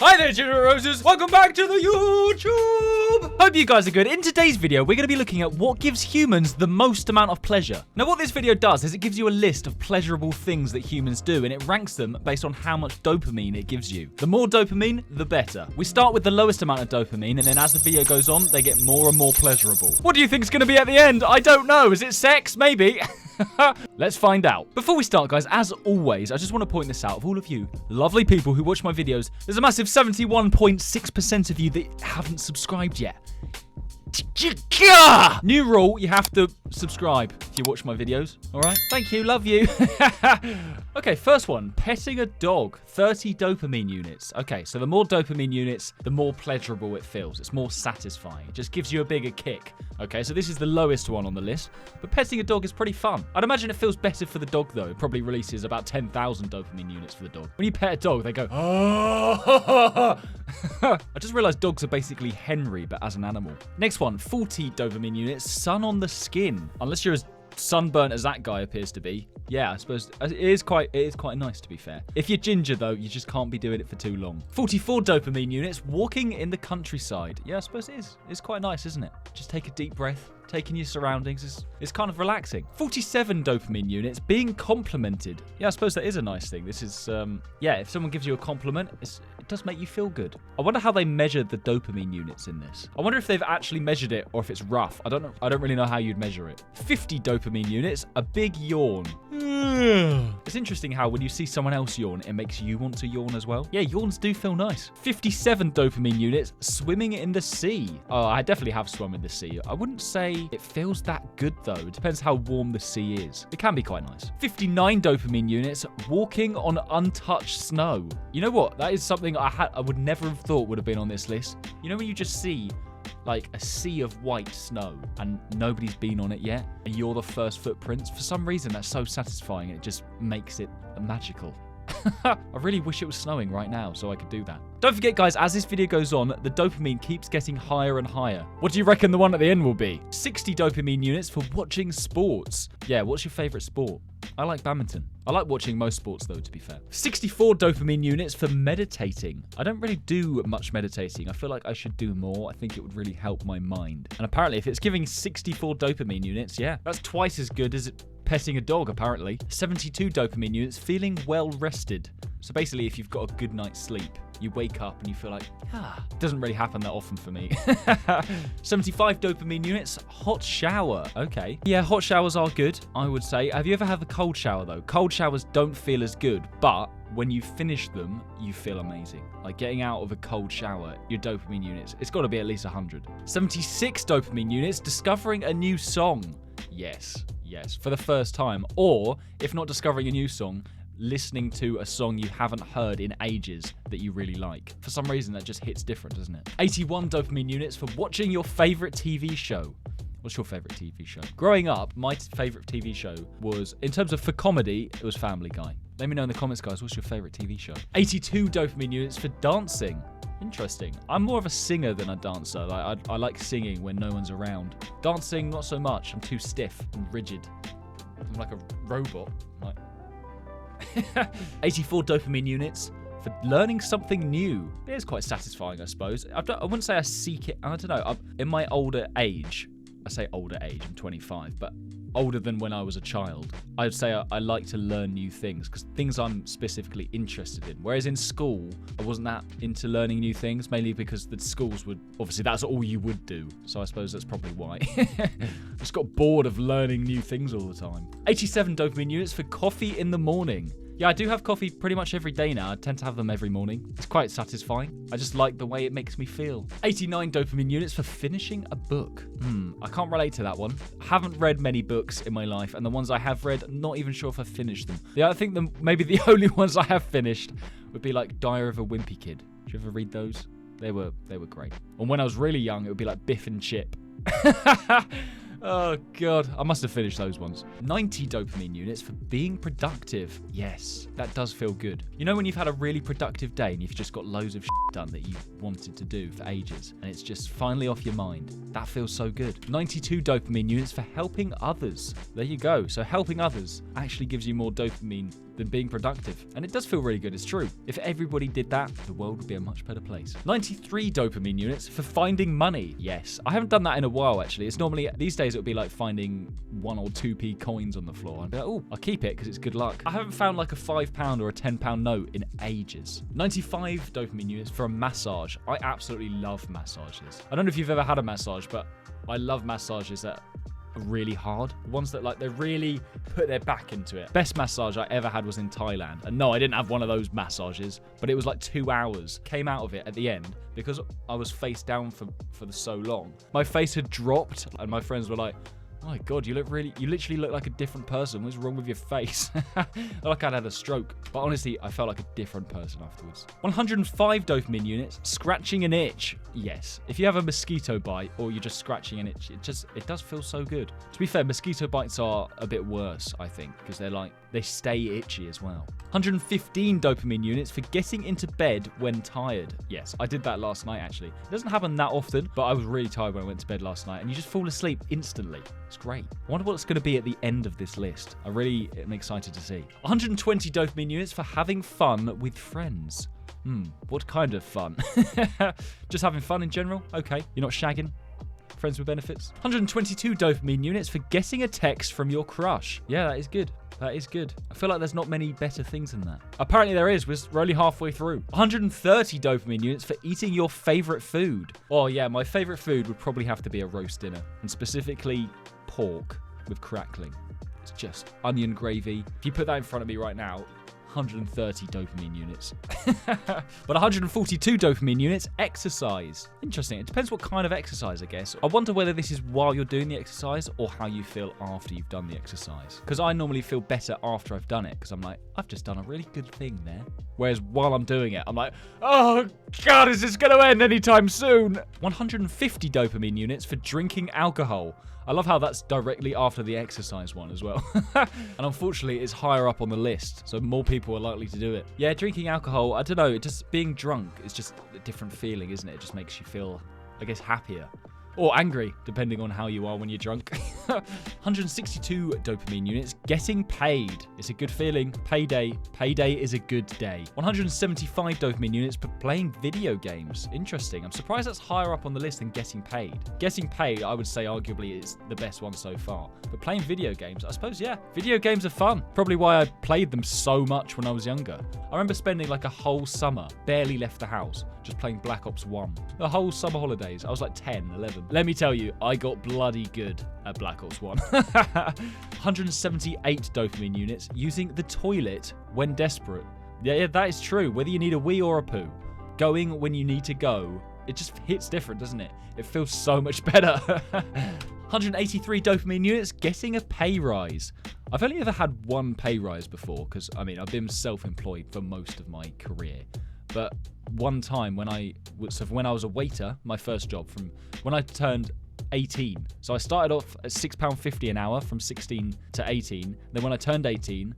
Hi there, General Roses. Welcome back to the YouTube. Hope you guys are good. In today's video, we're going to be looking at what gives humans the most amount of pleasure. Now, what this video does is it gives you a list of pleasurable things that humans do, and it ranks them based on how much dopamine it gives you. The more dopamine, the better. We start with the lowest amount of dopamine, and then as the video goes on, they get more and more pleasurable. What do you think is going to be at the end? I don't know. Is it sex? Maybe. Let's find out. Before we start, guys, as always, I just want to point this out. Of all of you lovely people who watch my videos, there's a massive 71.6% of you that haven't subscribed yet. New rule, you have to subscribe if you watch my videos. All right? Thank you. Love you. Okay, first one. Petting a dog. 30 dopamine units. Okay, so the more dopamine units, the more pleasurable it feels. It's more satisfying. It just gives you a bigger kick. Okay, so this is the lowest one on the list. But petting a dog is pretty fun. I'd imagine it feels better for the dog, though. It probably releases about 10,000 dopamine units for the dog. When you pet a dog, they go, oh. I just realized dogs are basically Henry, but as an animal. Next one, 40 dopamine units. Sun on the skin. Unless you're as sunburnt as that guy appears to be. Yeah, I suppose it is quite nice, to be fair. If you're ginger, though, you just can't be doing it for too long. 44 dopamine units. Walking in the countryside. Yeah, I suppose it is. It's quite nice, isn't it? Just take a deep breath. Taking your surroundings is kind of relaxing. 47 dopamine units. Being complimented. Yeah, I suppose that is a nice thing. This is, yeah, if someone gives you a compliment, it does make you feel good. I wonder how they measured the dopamine units in this. I wonder if they've actually measured it or if it's rough. I don't know. I don't really know how you'd measure it. 50 dopamine units. A big yawn. It's interesting how when you see someone else yawn, it makes you want to yawn as well. Yeah, yawns do feel nice. 57 dopamine units. Swimming in the sea. Oh, I definitely have swum in the sea. I wouldn't say it feels that good, though. It depends how warm the sea is. It can be quite nice. 59 dopamine units. Walking on untouched snow. You know what? That is something I would never have thought would have been on this list. You know when you just see like a sea of white snow and nobody's been on it yet and you're the first footprints? For some reason, that's so satisfying. It just makes it magical. I really wish it was snowing right now so I could do that. Don't forget, guys, as this video goes on, the dopamine keeps getting higher and higher. What do you reckon the one at the end will be? 60 dopamine units for watching sports. Yeah, what's your favorite sport? I like badminton. I like watching most sports, though, to be fair. 64 dopamine units for meditating. I don't really do much meditating. I feel like I should do more. I think it would really help my mind. And apparently, if it's giving 64 dopamine units, yeah, that's twice as good as petting a dog, apparently. 72 dopamine units, feeling well rested. So basically, if you've got a good night's sleep, you wake up and you feel like, it doesn't really happen that often for me. 75 dopamine units, hot shower. Okay. Yeah, hot showers are good, I would say. Have you ever had a cold shower, though? Cold showers don't feel as good, but when you finish them, you feel amazing. Like getting out of a cold shower, your dopamine units, it's got to be at least 100. 76 dopamine units, discovering a new song. Yes, for the first time. Or, if not discovering a new song, listening to a song you haven't heard in ages that you really like. For some reason, that just hits different, doesn't it? 81 dopamine units for watching your favorite TV show. What's your favorite TV show? Growing up, my favorite TV show was, in terms of for comedy, it was Family Guy. Let me know in the comments, guys, what's your favorite TV show? 82 dopamine units for dancing. Interesting. I'm more of a singer than a dancer. I like singing when no one's around. Dancing, not so much. I'm too stiff and rigid. I'm like a robot. 84 dopamine units for learning something new. It is quite satisfying, I suppose. I wouldn't say I seek it. I don't know. In my older age, I say older age, I'm 25, but older than when I was a child, I'd say I like to learn new things because things I'm specifically interested in. Whereas in school, I wasn't that into learning new things, mainly because the schools would, obviously that's all you would do. So I suppose that's probably why. Just got bored of learning new things all the time. 87 dopamine units for coffee in the morning. Yeah, I do have coffee pretty much every day now. I tend to have them every morning. It's quite satisfying. I just like the way it makes me feel. 89 dopamine units for finishing a book. I can't relate to that one. I haven't read many books in my life, and the ones I have read, I'm not even sure if I've finished them. Yeah, I think maybe the only ones I have finished would be like Diary of a Wimpy Kid. Did you ever read those? They were great. And when I was really young, it would be like Biff and Chip. Oh, God. I must have finished those ones. 90 dopamine units for being productive. Yes, that does feel good. You know when you've had a really productive day and you've just got loads of shit done that you wanted to do for ages and it's just finally off your mind? That feels so good. 92 dopamine units for helping others. There you go. So helping others actually gives you more dopamine than being productive. And it does feel really good, it's true. If everybody did that, the world would be a much better place. 93 dopamine units for finding money. Yes. I haven't done that in a while, actually. It's normally, these days, it would be like finding 1 or 2p coins on the floor. I'd be like, oh, I'll keep it because it's good luck. I haven't found like a £5 or a £10 note in ages. 95 dopamine units for a massage. I absolutely love massages. I don't know if you've ever had a massage, but I love massages that are really hard. Ones that like they really put their back into it. Best massage I ever had was in Thailand. And no, I didn't have one of those massages, but it was like 2 hours. Came out of it at the end because I was face down for so long. My face had dropped and my friends were like, oh my God, you literally look like a different person. What's wrong with your face? Like I'd had a stroke. But honestly, I felt like a different person afterwards. 105 dopamine units, scratching an itch. Yes. If you have a mosquito bite or you're just scratching an itch, it does feel so good. To be fair, mosquito bites are a bit worse, I think, because they stay itchy as well. 115 dopamine units for getting into bed when tired. Yes, I did that last night, actually. It doesn't happen that often, but I was really tired when I went to bed last night, and you just fall asleep instantly. It's great. I wonder what's going to be at the end of this list. I really am excited to see. 120 dopamine units for having fun with friends. What kind of fun? Just having fun in general? Okay. You're not shagging? Friends with benefits. 122 dopamine units for getting a text from your crush. Yeah, that is good. That is good. I feel like there's not many better things than that. Apparently there is. We're only halfway through. 130 dopamine units for eating your favorite food. Oh yeah, my favorite food would probably have to be a roast dinner. And specifically pork with crackling. It's just onion gravy. If you put that in front of me right now, 130 dopamine units. But 142 dopamine units, exercise. Interesting. It depends what kind of exercise, I guess. I wonder whether this is while you're doing the exercise or how you feel after you've done the exercise. Because I normally feel better after I've done it because I'm like, I've just done a really good thing there. Whereas while I'm doing it, I'm like, oh God, is this going to end anytime soon? 150 dopamine units for drinking alcohol. I love how that's directly after the exercise one as well. And unfortunately, it's higher up on the list, so more people are likely to do it. Yeah, drinking alcohol, I don't know, just being drunk is just a different feeling, isn't it? It just makes you feel, I guess, happier. Or angry, depending on how you are when you're drunk. 162 dopamine units. Getting paid. It's a good feeling. Payday. Payday is a good day. 175 dopamine units for playing video games. Interesting. I'm surprised that's higher up on the list than getting paid. Getting paid, I would say, arguably, is the best one so far. But playing video games, I suppose, yeah. Video games are fun. Probably why I played them so much when I was younger. I remember spending like a whole summer, barely left the house, just playing Black Ops 1. The whole summer holidays. I was like 10, 11. Let me tell you, I got bloody good at Black Ops 1. 178 dopamine units using the toilet when desperate. Yeah, that is true. Whether you need a wee or a poo, going when you need to go, it just hits different, doesn't it? It feels so much better. 183 dopamine units, getting a pay rise. I've only ever had one pay rise before because, I mean, I've been self-employed for most of my career. But one time when I was a waiter, my first job from when I turned 18. So I started off at £6.50 an hour from 16 to 18. Then when I turned 18,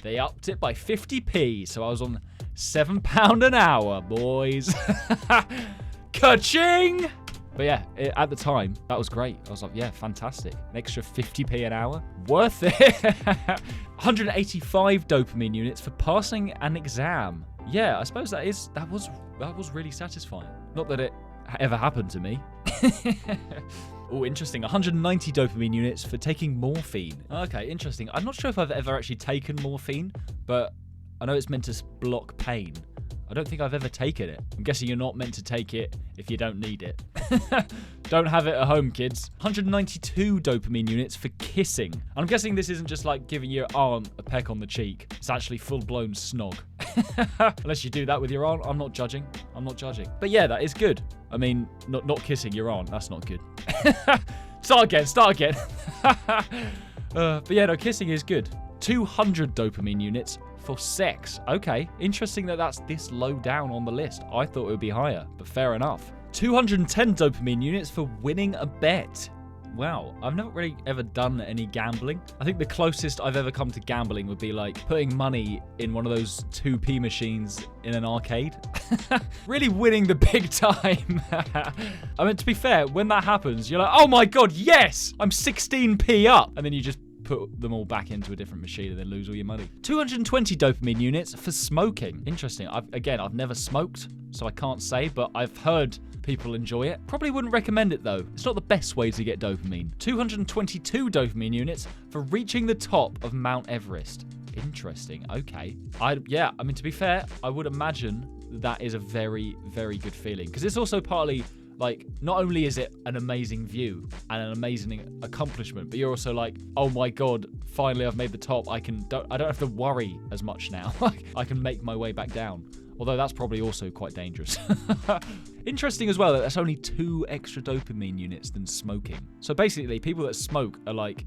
they upped it by 50p. So I was on £7 an hour, boys. Ka-ching! But yeah, at the time, that was great. I was like, yeah, fantastic. An extra 50p an hour. Worth it. 185 dopamine units for passing an exam. Yeah, I suppose that was really satisfying. Not that it ever happened to me. Oh, interesting. 190 dopamine units for taking morphine. Okay, interesting. I'm not sure if I've ever actually taken morphine, but I know it's meant to block pain. I don't think I've ever taken it. I'm guessing you're not meant to take it if you don't need it. Don't have it at home, kids. 192 dopamine units for kissing. I'm guessing this isn't just like giving your aunt a peck on the cheek. It's actually full-blown snog. Unless you do that with your aunt, I'm not judging. I'm not judging. But yeah, that is good. I mean, not kissing your aunt. That's not good. Start again. But yeah, no, kissing is good. 200 dopamine units for sex. Okay, interesting that that's this low down on the list. I thought it would be higher, but fair enough. 210 dopamine units for winning a bet. Wow, I've never really ever done any gambling. I think the closest I've ever come to gambling would be like putting money in one of those 2p machines in an arcade. Really winning the big time. I mean, to be fair, when that happens, you're like, oh my God, yes, I'm 16p up. And then you just put them all back into a different machine and then lose all your money. 220 dopamine units for smoking. Interesting. I've never smoked, so I can't say, but I've heard people enjoy it. Probably wouldn't recommend it though. It's not the best way to get dopamine. 222 dopamine units for reaching the top of Mount Everest. Interesting. Okay. I mean, to be fair, I would imagine that is a very, very good feeling, because it's also partly like, not only is it an amazing view and an amazing accomplishment, but you're also like, oh my god, finally I've made the top. I don't have to worry as much now. I can make my way back down. Although that's probably also quite dangerous. Interesting as well that that's only 2 extra dopamine units than smoking. So basically, people that smoke are like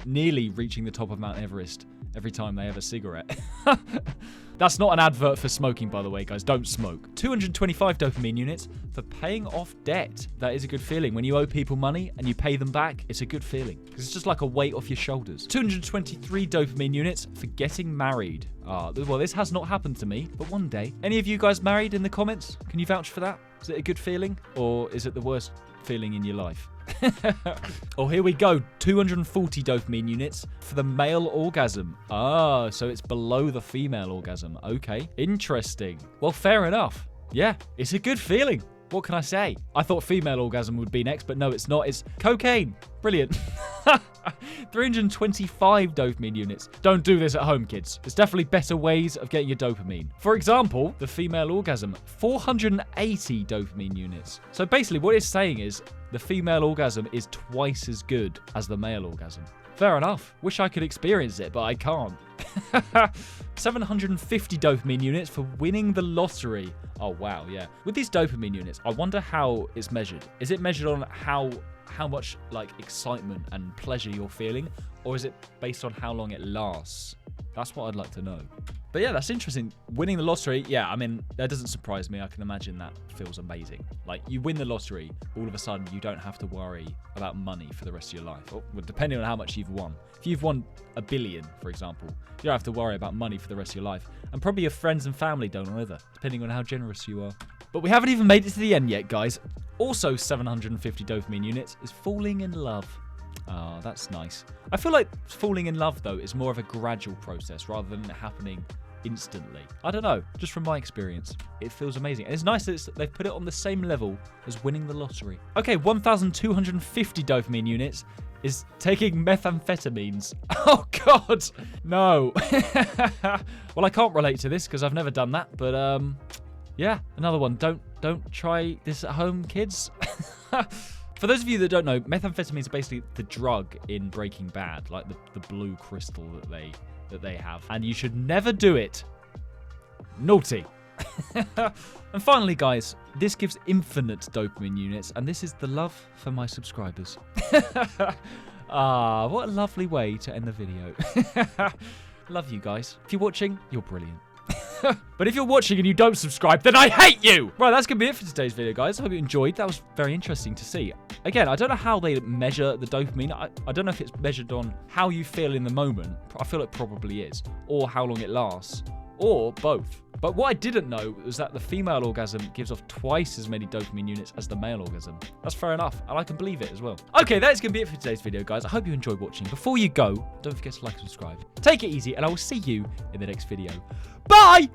nearly reaching the top of Mount Everest every time they have a cigarette. That's not an advert for smoking, by the way, guys. Don't smoke. 225 dopamine units for paying off debt. That is a good feeling. When you owe people money and you pay them back, it's a good feeling, because it's just like a weight off your shoulders. 223 dopamine units for getting married. Well, this has not happened to me, but one day. Any of you guys married in the comments? Can you vouch for that? Is it a good feeling, or is it the worst feeling in your life? Oh, here we go. 240 dopamine units for the male orgasm. Ah, so it's below the female orgasm. Okay, interesting. Well, fair enough. Yeah, it's a good feeling. What can I say? I thought female orgasm would be next, but no, it's not. It's cocaine. Brilliant. 325 dopamine units. Don't do this at home, kids. There's definitely better ways of getting your dopamine. For example, the female orgasm. 480 dopamine units. So basically what it's saying is the female orgasm is twice as good as the male orgasm. Fair enough. Wish I could experience it, but I can't. 750 dopamine units for winning the lottery. Oh, wow, yeah. With these dopamine units, I wonder how it's measured. Is it measured on how much like excitement and pleasure you're feeling, or is it based on how long it lasts? That's what I'd like to know. But yeah, that's interesting. Winning the lottery, yeah, I mean, that doesn't surprise me. I can imagine that feels amazing. Like, you win the lottery, all of a sudden you don't have to worry about money for the rest of your life. Well, depending on how much you've won. If you've won $1 billion, for example, you don't have to worry about money for the rest of your life. And probably your friends and family don't either, depending on how generous you are. But we haven't even made it to the end yet, guys. Also 750 dopamine units is falling in love. Oh, that's nice. I feel like falling in love, though, is more of a gradual process rather than it happening instantly. I don't know, just from my experience, it feels amazing. And it's nice that they've put it on the same level as winning the lottery. Okay, 1,250 dopamine units is taking methamphetamines. Oh, God, no. Well, I can't relate to this because I've never done that, but yeah, another one. Don't try this at home, kids. For those of you that don't know, methamphetamine is basically the drug in Breaking Bad, like the blue crystal that they have. And you should never do it. Naughty. And finally, guys, this gives infinite dopamine units, and this is the love for my subscribers. Ah, what a lovely way to end the video. Love you guys. If you're watching, you're brilliant. But if you're watching and you don't subscribe, then I hate you! Right, that's going to be it for today's video, guys. I hope you enjoyed. That was very interesting to see. Again, I don't know how they measure the dopamine. I don't know if it's measured on how you feel in the moment. I feel it probably is. Or how long it lasts. Or both. But what I didn't know was that the female orgasm gives off twice as many dopamine units as the male orgasm. That's fair enough, and I can believe it as well. Okay, that's going to be it for today's video, guys. I hope you enjoyed watching. Before you go, don't forget to like and subscribe. Take it easy, and I will see you in the next video. Bye!